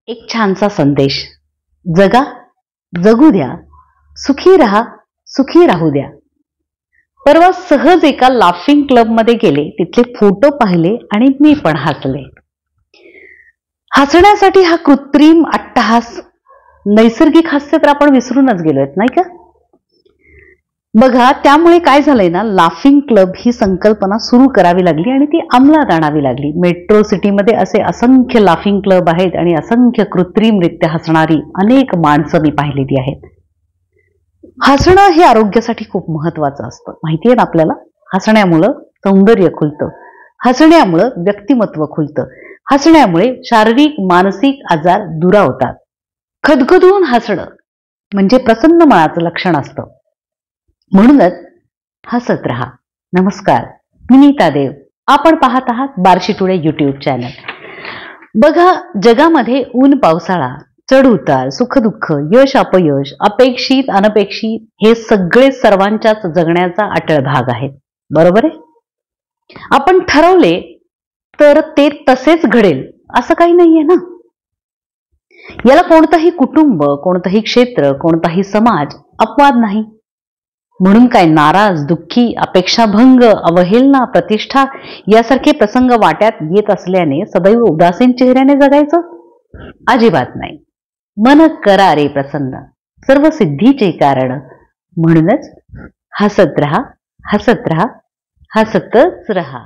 एक छानसा संदेश. जगा, जगू द्या, सुखी राहा, सुखी राहू द्या. परवा सहज एका लाफिंग क्लब मध्ये गेले, तिथले फोटो पाहिले आणि मी पण हसले. हसण्यासाठी हा कृत्रिम अट्टहास, नैसर्गिक हास्य तर आपण विसरूनच गेलोय, नाही का? बघा, त्यामुळे काय झालंय ना, लाफिंग क्लब ही संकल्पना सुरू करावी लागली आणि ती अंमलात आणावी लागली. मेट्रो सिटीमध्ये असे असंख्य लाफिंग क्लब आहेत आणि असंख्य कृत्रिमरित्या हसणारी अनेक माणसं मी पाहिलेली आहेत. हसणं हे आरोग्यासाठी खूप महत्वाचं असतं, माहितीये ना आपल्याला. हसण्यामुळं सौंदर्य खुलतं, हसण्यामुळं व्यक्तिमत्व खुलतं, हसण्यामुळे शारीरिक मानसिक आजार दुरावतात. खदखदून हसणं म्हणजे प्रसन्न मनाचं लक्षण असतं. म्हणूनच हसत रहा. नमस्कार, मी नीता देव. आपण पाहत आहात बार्शी टुडे युट्यूब चॅनल. बघा, जगामध्ये ऊन पावसाळा, चढ उतार, सुख दुःख, यश अपयश, अपेक्षित अनपेक्षित हे सगळे सर्वांच्याच जगण्याचा अटळ भाग आहेत. बरोबर आहे? आपण ठरवले तर ते तसेच घडेल असं काही नाहीये ना. याला कोणतंही कुटुंब, कोणतंही क्षेत्र, कोणताही समाज अपवाद नाही. म्हणून काय नाराज, दुःखी, अपेक्षाभंग, अवहेलना, प्रतिष्ठा यासारखे प्रसंग वाट्यात येत असल्याने सदैव उदासीन चेहऱ्याने जगायचं? अजिबात नाही. मन करा रे प्रसन्न, सर्व सिद्धीचे कारण. म्हणूनच हसत रहा, हसत रहा, हसतच रहा.